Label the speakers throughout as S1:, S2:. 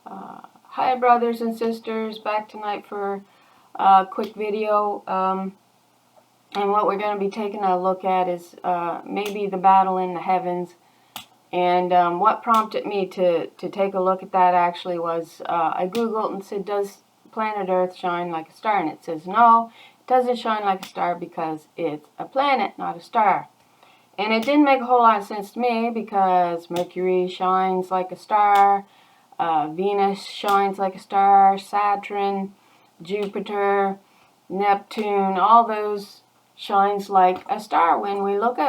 S1: Hi brothers and sisters, back tonight for a quick video, and what we're going to be taking a look at is maybe the battle in the heavens. And what prompted me to take a look at that actually was I googled and said, does planet Earth shine like a star? And it says no, it doesn't shine like a star because it's a planet, not a star. And it didn't make a whole lot of sense to me because Mercury shines like a star, Venus shines like a star, Saturn, Jupiter, Neptune, all those shines like a star when we looked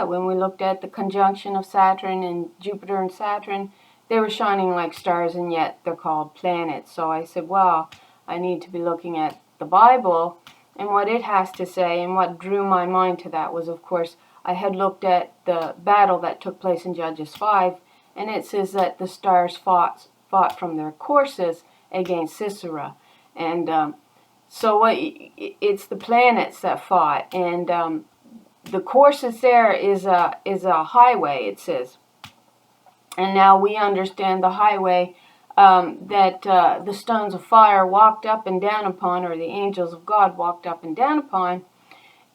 S1: at the conjunction of Saturn and Jupiter and Saturn, they were shining like stars, and yet they're called planets. So I said, well, I need to be looking at the Bible and what it has to say. And what drew my mind to that was, of course, I had looked at the battle that took place in Judges 5, and it says that the stars fought from their courses against Sisera. And so it's the planets that fought, and the courses there is a highway, it says. And now we understand the highway that the stones of fire walked up and down upon, or the angels of God walked up and down upon,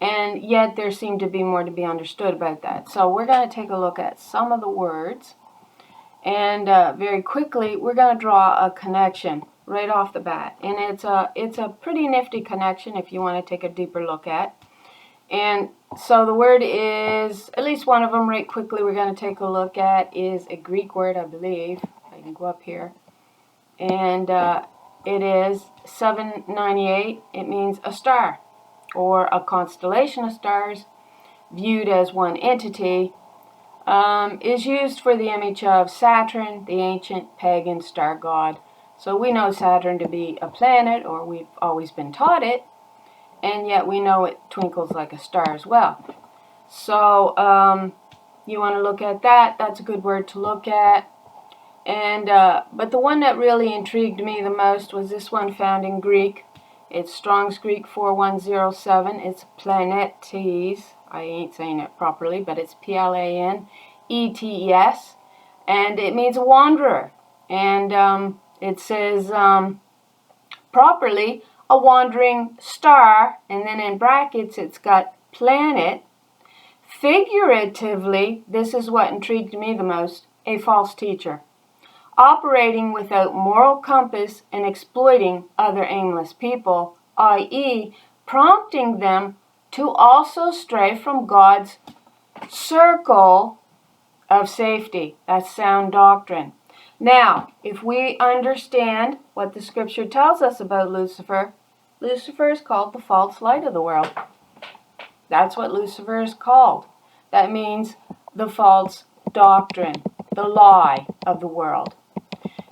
S1: and yet there seemed to be more to be understood about that. So we're going to take a look at some of the words, and very quickly we're going to draw a connection right off the bat, and it's a pretty nifty connection if you want to take a deeper look at. And so the word is, at least one of them right quickly we're going to take a look at is a Greek word, I believe. I can go up here, and it is 798. It means a star, or a constellation of stars viewed as one entity. Is used for the image of Saturn, the ancient pagan star god. So we know Saturn to be a planet, or we've always been taught it, and yet we know it twinkles like a star as well. So you want to look at that. That's a good word to look at. And but the one that really intrigued me the most was this one found in Greek. It's Strong's Greek 4107. It's planetes. I ain't saying it properly, but it's Planetes, and it means a wanderer. And it says properly a wandering star, and then in brackets it's got planet. Figuratively, this is what intrigued me the most, a false teacher, operating without moral compass and exploiting other aimless people, i.e., prompting them to also stray from God's circle of safety. That's sound doctrine. Now, if we understand what the scripture tells us about Lucifer, Lucifer is called the false light of the world. That's what Lucifer is called. That means the false doctrine, the lie of the world.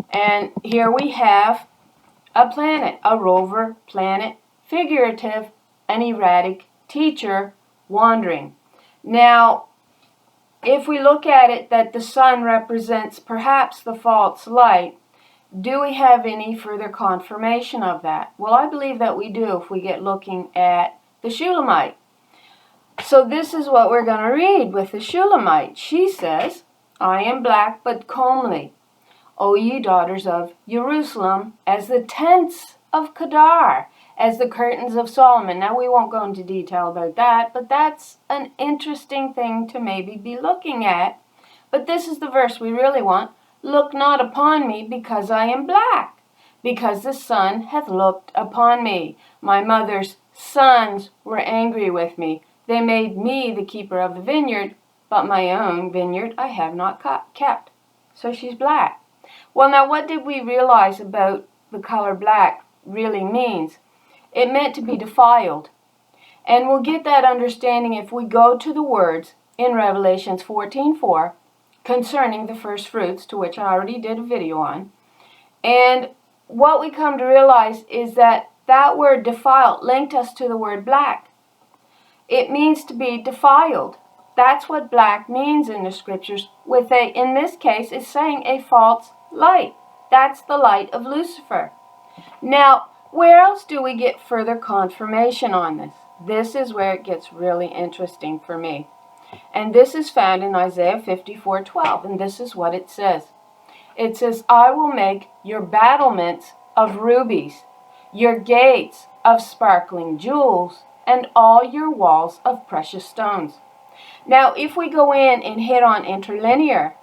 S1: And here we have a planet, a rover planet, figurative, an erratic teacher, wandering. Now, if we look at it that the sun represents perhaps the false light, do we have any further confirmation of that? Well, I believe that we do if we get looking at the Shulamite. So this is what we're going to read with the Shulamite. She says, I am black but comely, O ye daughters of Jerusalem, as the tents of Kedar, as the curtains of Solomon. Now, we won't go into detail about that, but that's an interesting thing to maybe be looking at. But this is the verse we really want. Look not upon me because I am black, because the sun hath looked upon me. My mother's sons were angry with me. They made me the keeper of the vineyard, but my own vineyard I have not kept. So she's black. Well, now, what did we realize about the color black really means? It meant to be defiled. And we'll get that understanding if we go to the words in Revelations 14:4 concerning the first fruits, to which I already did a video on. And what we come to realize is that that word defiled linked us to the word black. It means to be defiled. That's what black means in the scriptures. With in this case, it's saying a false light. That's the light of Lucifer. Now, where else do we get further confirmation on this? This is where it gets really interesting for me. And this is found in Isaiah 54:12, and this is what it says. It says, I will make your battlements of rubies, your gates of sparkling jewels, and all your walls of precious stones. Now, if we go in and hit on interlinear,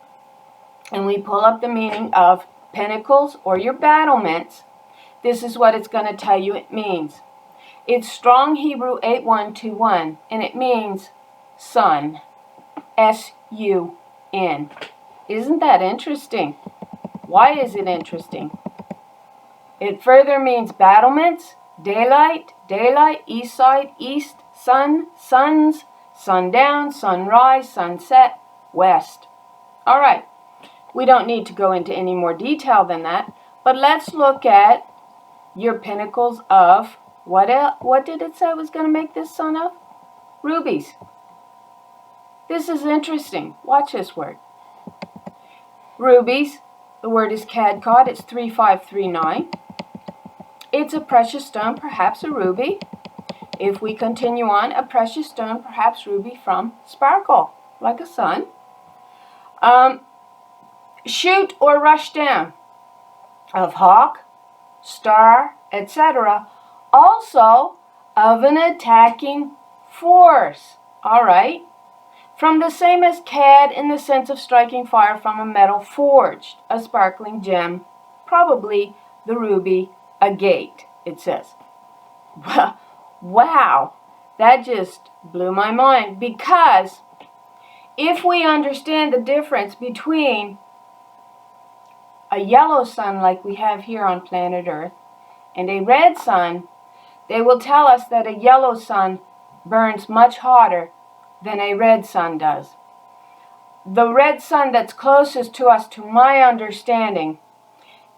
S1: and we pull up the meaning of pinnacles or your battlements, this is what it's going to tell you it means. It's Strong Hebrew 8121, and it means sun. S-U-N. Isn't that interesting? Why is it interesting? It further means battlements, daylight, daylight, east side, east, sun, suns, sundown, sunrise, sunset, west. All right. We don't need to go into any more detail than that, but let's look at your pinnacles of, what did it say was going to make this sun of? Rubies. This is interesting. Watch this word. Rubies, the word is cadcod, it's 3539. It's a precious stone, perhaps a ruby. If we continue on, a precious stone, perhaps ruby from sparkle, like a sun. Shoot or rush down of hawk, star, etc. Also of an attacking force. All right. From the same as cad in the sense of striking fire from a metal forged, a sparkling gem, probably the ruby, a gate, it says. Wow, that just blew my mind, because if we understand the difference between a yellow sun like we have here on planet Earth and a red sun, they will tell us that a yellow sun burns much hotter than a red sun does. The red sun that's closest to us, to my understanding,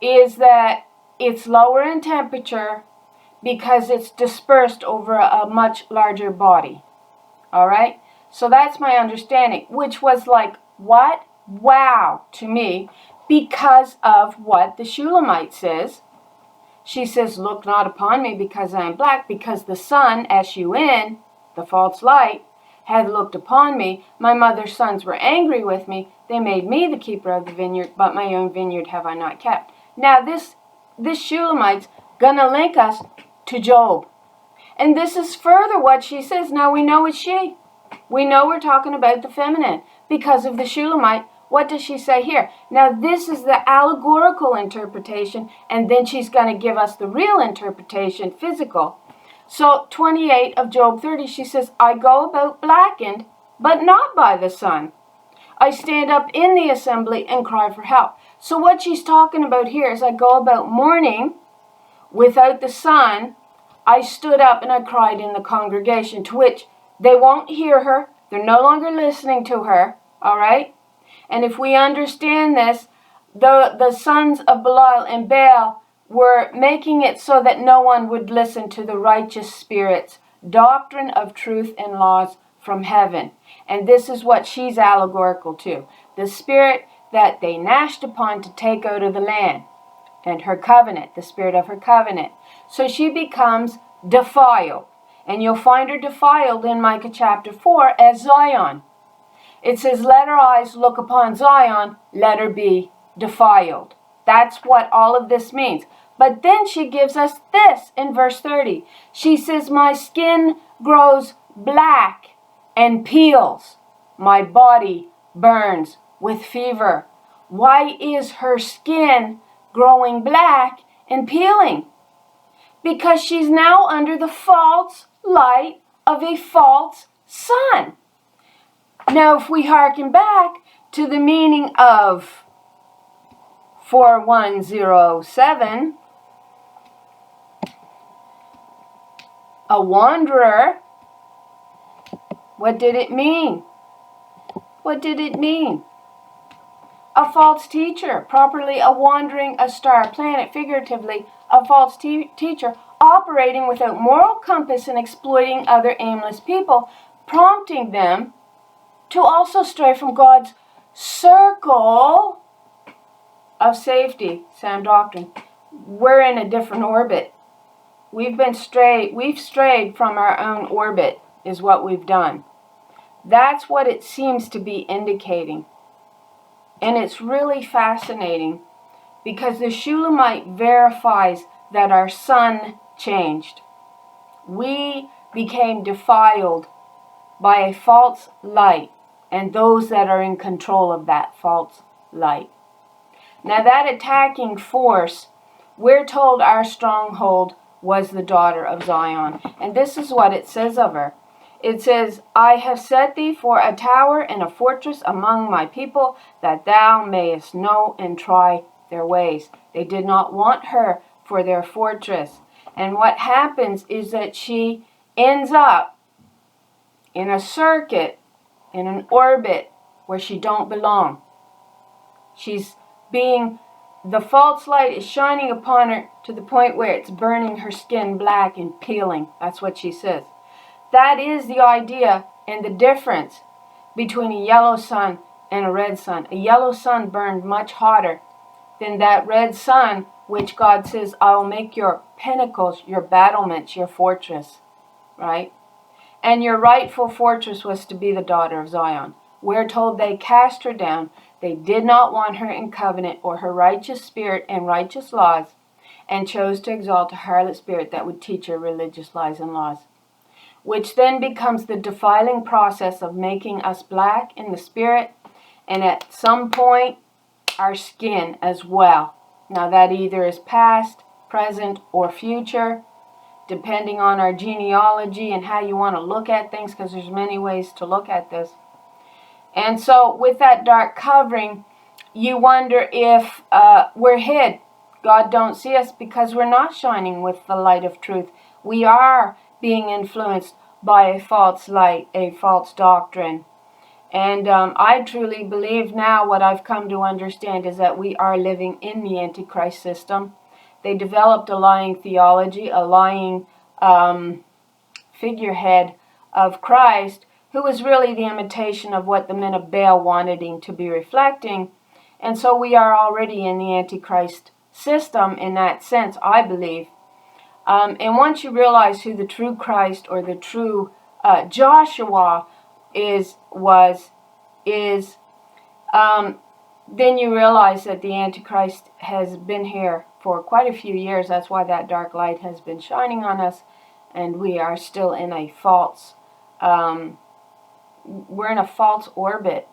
S1: is that it's lower in temperature because it's dispersed over a much larger body. All right? So that's my understanding, which was like, what? Wow, to me, because of what the Shulamite says. She says, look not upon me because I am black, because the sun, S-U-N, the false light, had looked upon me. My mother's sons were angry with me. They made me the keeper of the vineyard, but my own vineyard have I not kept. Now this Shulamite's going to link us to Job. And this is further what she says. Now we know it's she. We know we're talking about the feminine because of the Shulamite. What does she say here? Now this is the allegorical interpretation, and then she's going to give us the real interpretation, physical. So 28 of Job 30, she says, I go about blackened, but not by the sun. I stand up in the assembly and cry for help. So what she's talking about here is I go about mourning without the sun. I stood up and I cried in the congregation, to which they won't hear her. They're no longer listening to her. All right? And if we understand this, the sons of Belial and Baal were making it so that no one would listen to the righteous spirits, doctrine of truth and laws from heaven. And this is what she's allegorical to. The spirit that they gnashed upon to take out of the land, and her covenant, the spirit of her covenant. So she becomes defiled. And you'll find her defiled in Micah chapter 4 as Zion. It says, let her eyes look upon Zion, let her be defiled. That's what all of this means. But then she gives us this in verse 30. She says, my skin grows black and peels. My body burns with fever. Why is her skin growing black and peeling? Because she's now under the false light of a false sun. Now, if we hearken back to the meaning of 4107, a wanderer, what did it mean? What did it mean? A false teacher, properly a wandering, a star, planet, figuratively, a false teacher, operating without moral compass and exploiting other aimless people, prompting them to also stray from God's circle of safety. Sound doctrine. We're in a different orbit. We've strayed from our own orbit, is what we've done. That's what it seems to be indicating. And it's really fascinating because the Shulamite verifies that our sun changed. We became defiled by a false light and those that are in control of that false light. Now that attacking force, we're told our stronghold was the daughter of Zion. And this is what it says of her. It says, I have set thee for a tower and a fortress among my people, that thou mayest know and try their ways. They did not want her for their fortress. And what happens is that she ends up in a circuit, in an orbit where she don't belong. The false light is shining upon her to the point where it's burning her skin black and peeling. That's what she says. That is the idea and the difference between a yellow sun and a red sun. A yellow sun burned much hotter than that red sun, which God says, I will make your pinnacles, your battlements, your fortress. Right? And your rightful fortress was to be the daughter of Zion. We're told they cast her down. They did not want her in covenant or her righteous spirit and righteous laws, and chose to exalt a harlot spirit that would teach her religious lies and laws, which then becomes the defiling process of making us black in the spirit, and at some point, our skin as well. Now that either is past, present, or future, depending on our genealogy and how you want to look at things, because there's many ways to look at this. And so with that dark covering, you wonder if we're hid. God don't see us because we're not shining with the light of truth. We are being influenced by a false light, a false doctrine. And I truly believe now what I've come to understand is that we are living in the Antichrist system. They developed a lying theology, a lying figurehead of Christ, who was really the imitation of what the men of Baal wanted him to be reflecting. And so we are already in the Antichrist system in that sense, I believe. And once you realize who the true Christ or the true Joshua is, then you realize that the Antichrist has been here for quite a few years. That's why that dark light has been shining on us, and we are still in a false, we're in a false orbit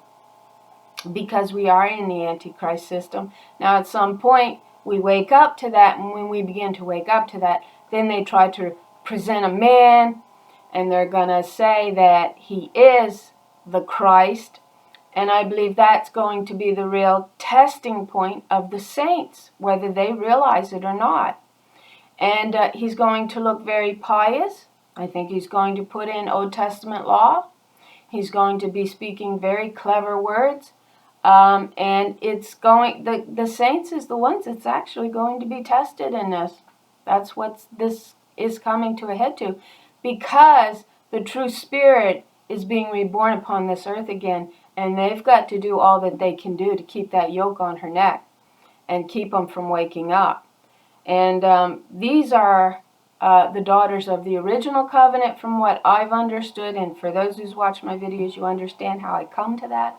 S1: because we are in the Antichrist system. Now at some point we wake up to that, and when we begin to wake up to that, then they try to present a man, and they're going to say that he is the Christ. And I believe that's going to be the real testing point of the saints, whether they realize it or not. And he's going to look very pious. I think he's going to put in Old Testament law. He's going to be speaking very clever words. And it's going, the saints is the ones that's actually going to be tested in this. That's what this is coming to a head to. Because the true spirit is being reborn upon this earth again. And they've got to do all that they can do to keep that yoke on her neck and keep them from waking up. And these are the daughters of the original covenant from what I've understood. And for those who's watched my videos, you understand how I come to that.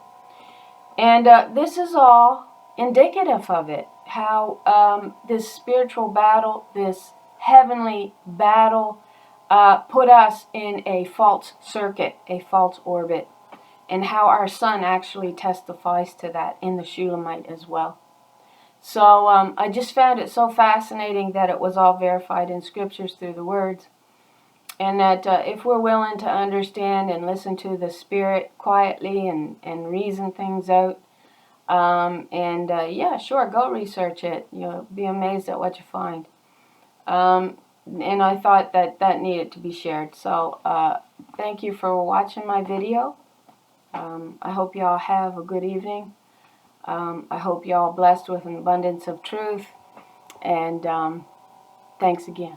S1: And this is all indicative of it. How this spiritual battle, this heavenly battle, put us in a false circuit, a false orbit. And how our sun actually testifies to that in the Shulamite as well. So I just found it so fascinating that it was all verified in scriptures through the words. And that if we're willing to understand and listen to the Spirit quietly and reason things out, yeah, sure, go research it. You'll be amazed at what you find. And I thought that needed to be shared. So thank you for watching my video. I hope y'all have a good evening. I hope y'all blessed with an abundance of truth. And thanks again.